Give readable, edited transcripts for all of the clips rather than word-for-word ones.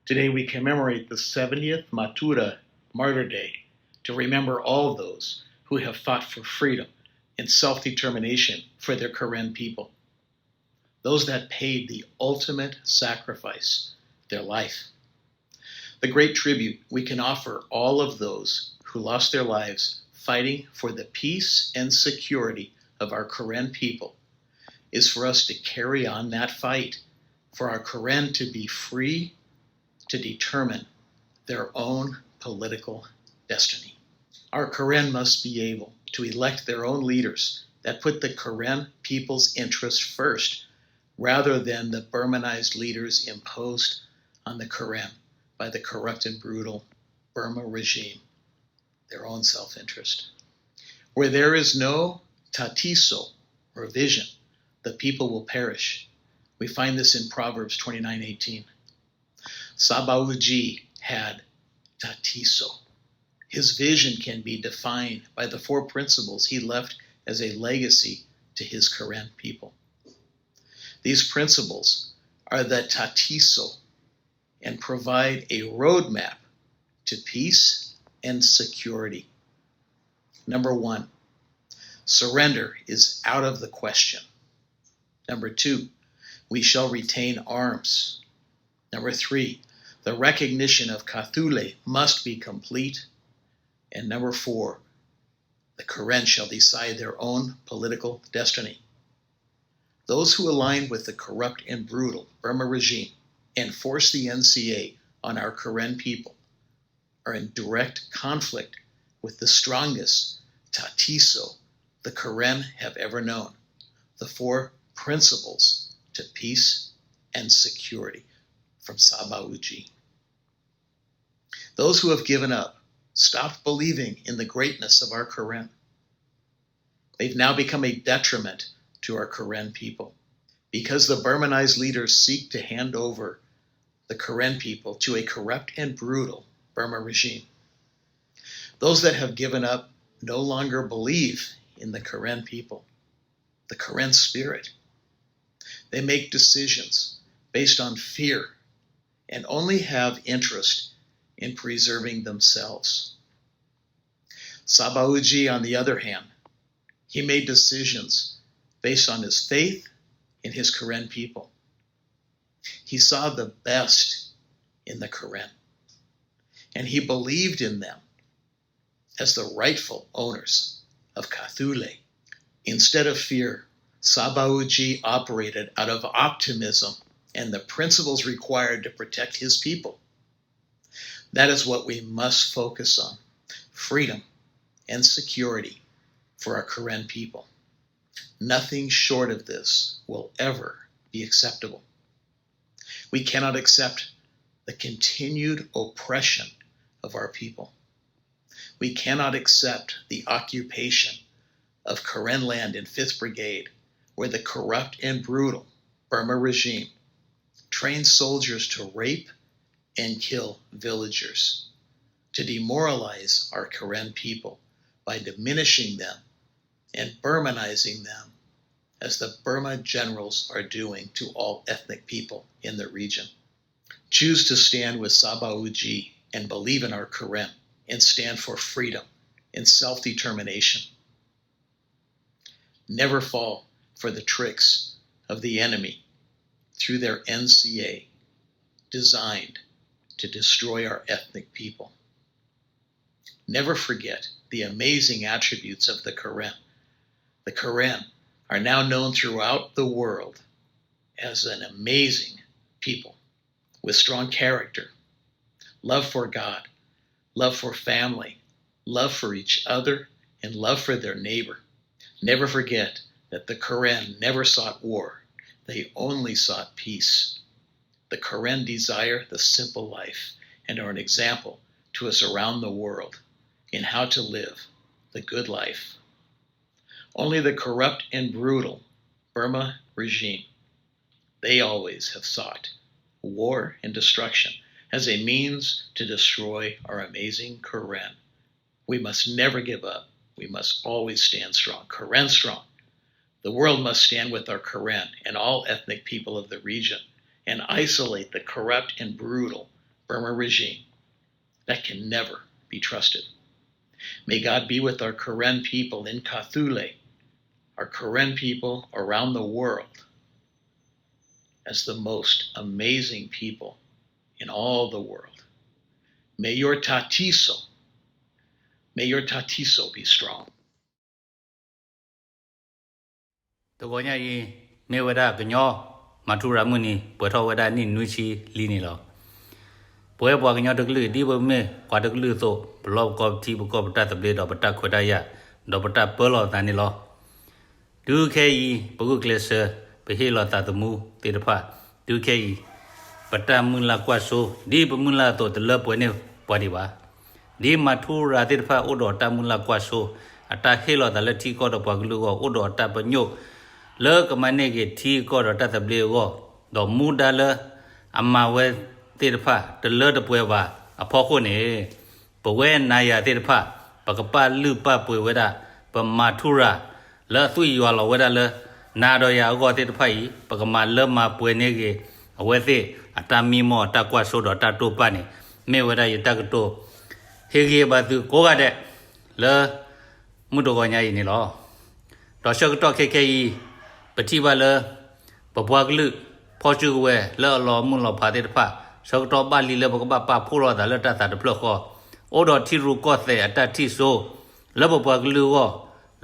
Today we commemorate the 70th Martyr Day to remember all those who have fought for freedom and self-determination for their Karen people. Those that paid the ultimate sacrifice, their life. The great tribute we can offer all of those who lost their lives fighting for the peace and security of our Karen people is for us to carry on that fight, for our Karen to be free to determine their own political destiny. Our Karen must be able to elect their own leaders that put the Karen people's interest first, rather than the Burmanized leaders imposed on the Karen by the corrupt and brutal Burma regime, their own self-interest. Where there is no tatiso, or vision, the people will perish. We find this in Proverbs 29:18. Sabauji had tatiso. His vision can be defined by the 4 principles he left as a legacy to his Karen people. These principles are the tatiso and provide a roadmap to peace and security. Number 1, surrender is out of the question. Number 2, we shall retain arms. Number 3, the recognition of Kathule must be complete. And number 4, the Karen shall decide their own political destiny. Those who align with the corrupt and brutal Burma regime and force the NCA on our Karen people are in direct conflict with the strongest tatiso the Karen have ever known, the 4 principles to peace and security from Sabauji. Those who have given up, stopped believing in the greatness of our Karen. They've now become a detriment to our Karen people, because the Burmanized leaders seek to hand over the Karen people to a corrupt and brutal Burma regime. Those that have given up no longer believe in the Karen people, the Karen spirit. They make decisions based on fear and only have interest in preserving themselves. Sabauji, on the other hand, he made decisions based on his faith in his Karen people. He saw the best in the Karen, and he believed in them as the rightful owners of Kathule. Instead of fear, Sabauji operated out of optimism and the principles required to protect his people. That is what we must focus on: freedom and security for our Karen people. Nothing short of this will ever be acceptable. We cannot accept the continued oppression of our people. We cannot accept the occupation of Karen land in 5th Brigade, where the corrupt and brutal Burma regime trains soldiers to rape and kill villagers, to demoralize our Karen people by diminishing them and Burmanizing them, as the Burma generals are doing to all ethnic people in the region. Choose to stand with Sabauji and believe in our Karen and stand for freedom and self-determination. Never fall for the tricks of the enemy through their NCA, designed to destroy our ethnic people. Never forget the amazing attributes of the Karen. The Karen are now known throughout the world as an amazing people with strong character, love for God, love for family, love for each other, and love for their neighbor. Never forget that the Karen never sought war. They only sought peace. The Karen desire the simple life and are an example to us around the world in how to live the good life. Only the corrupt and brutal Burma regime, they always have sought war and destruction as a means to destroy our amazing Karen. We must never give up. We must always stand strong. Karen strong. The world must stand with our Karen and all ethnic people of the region and isolate the corrupt and brutal Burma regime that can never be trusted. May God be with our Karen people in Kathule, our Karen people around the world, as the most amazing people in all the world. May your tatiso be strong. The Gonya me weda Ganyo, Matura Muni, Puerto Weda Nin Nuchi Linilo. Pueblo Ganyo the Glue, Dibo me, Quadagluto, Blob Cob Tibu Cob Tata Blade of Bataquadaya, Dobata Polo Danilo. Do K. Bugles, Behilo Tatamu, Tidapa, do K. Patamula Quaso, Deep Mula to the love when Padiwa. Di Matura Tidpa Udo Tamula Quaso, attack Hilo the Letico of Paglugo, Udo Tapanyo. Lơ mà nè cái thi có đó ta tập lừa go, đó mua đa lơ, amma về tiền pha, từ lơ tập về và, phò cô nè, bố về này à tiền pha, bà cái pa lư pa bùi về đa, bà matura, lơ tui vào lò về đa lơ, na đó ya go tiền pha ý, bà cái mà lơ mà bùi nè cái, về thế, ta mi mò ta qua số đó ta tô pa nè, mẹ về đa y ta cái tô, he cái bà tu cố cái đấy, lơ, mua đồ gọi nhảy nè lo, đó sao cái trò cáiปฏิบัติเลยปะพวกลือพอจูเวเลอลอมุนลอพาเตตพะสกตอบาลีเลบกบะปะผู้รอดาเลตาตาตะพลคอโอดอที่รูก็เสอตาที่โซเลบพวกลือก็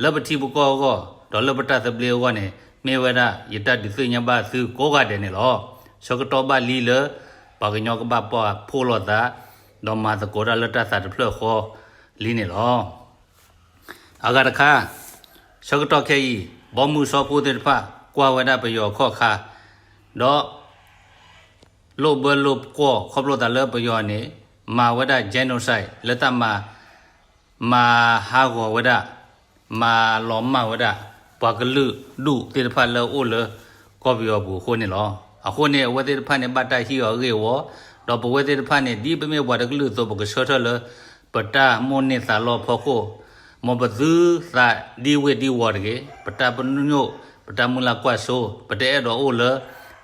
เลบที่บุกก็ดอเลบตาตะเบลก็เนี่ยเมเวดายตาดิสุญญบาซือโกกะเดเนี่ยลอสกตอบาลีเลปะกญอกบะปะผู้รอดาดอมาตะโกดาเลตาตาตะพลคอลีเนี่ยลออากาศค่ะสกตอเคอีบอมูซอพูเตพะกว่าเวดาไปยอข้อคาดอโลบลบกว่าครบโลตาเลไปยอนี่มาเวดาเจโนไซด์และตามาฮากวเวดามาล้อมมาเวดาปากลือดุเตพะเลโอเลก็ไปยอบุคนนี่ลออะคนนี่เวเตพะนี่บัดตาฮิยอเกวอดอปเวเตพะนี่ดีไปเมวะดกลือโตบกชอทเลปตาโมนี่ซาลอพอโคมอบดูสาดีเวดีวอร์เกปตาปนุโยปตามุลากวาโซปตาเอดอโอเล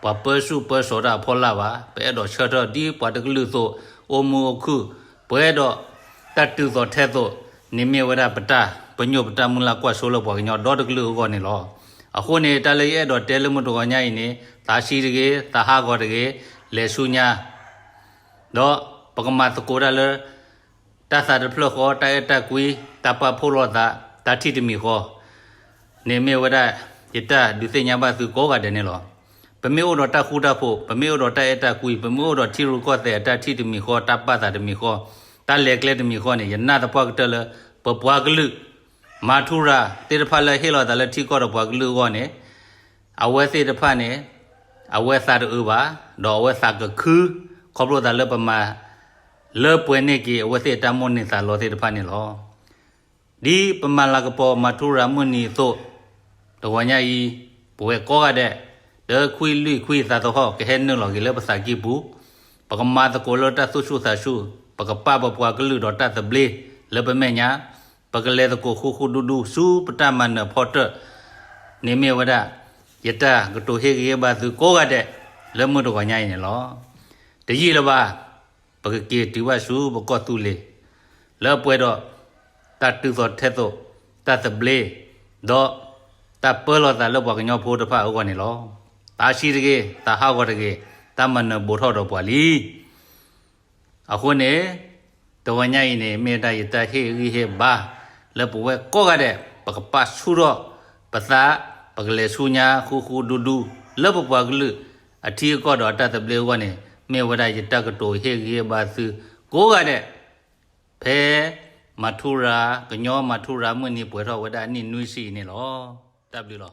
ปะเปสุเปโซดาพอลาวาเปเอดอเชอร์ดีปะตะกลุโซโอมูคุเปเอดอตัดตุโซเทโซนิเมวดาปตาปญโยปตามุลากวาโซลปะกญอดอตะกลุกอนี่ลออะโคนี่ตะเลเอดอเตลมุตกอญาอินี่ตาชีรเกตาฮากอเกเลสุญญาดอปะกมาตะโกดาเลตาสาดพลขอตาเอตะกุยตาปะโพโลตาตาทิตมีขอเนเมวดาจิตาดุเสญญาบาสุโกกะเดเนลอปะเมโอดอตาคูตาโพปะเมโอดอตาเอตะกุยปะเมโอดอทิรุกอเตตาทิตมีขอตาปะตาดมีขอตาเลกเลดมีขอเนี่ยยนาตะปะกะเตเลปะปวากลึมาทุราเตตะพะละเฮลอตาละทิกอดปวากลึกอเนี่ยอเวเสตะพะเนี่ยอเวสาดอุบาดอเวสากะคือขอบโลตาเลปะมาเลป่วยเนี่ยกี่ว่าเสตามนี่สาลอเสตพานี่ลอดีประมาณละกปอมาทุรามุนีโซตัววันนี้ป่วยก็ได้เด้อคุยลุยคุยสาตัวเขาแค่นึงหรอกกี่เล่ภาษากีบุปากมาตะโกลตาสุสาชูปากป้าปากกลือดอตาตะเบลเล่เป็นแม่ยาปากเลตะโกคู่ดูสูปตามันพอเตอร์นี่เมียวดายตากตัวเฮกีบาสุก็ได้เล่มือตัววันนี้เนี่ยลอแต่ยี่ละบ้าปากเกติว่าสูบก็ตุเลแล้วป่วยดอตัดตุสอดเทโตตัดตะเบลดอตัดเปลอตาแล้วบอกญอโพดพะเอานี่ลอตาชีรเกตาฮากอเกตามันบ่ทอดอปวาลีอะคนเนตวันนี้เนี่ยเมตายตาเฮรีเฮบาแล้วป่วยก็กะเดปากปัสสุรอภาษาปากเลสุญาคู่ดูแล้วปากลืออธิก็ดอตัดตะเบลวะเนี่ยเมวดายตากโตเฮเกบาซึโกกะเดเพมาทุรากญอมาทุรามื้อนี้ป่วยทอวดานี่นุยสีนี่ลอตับลิลอ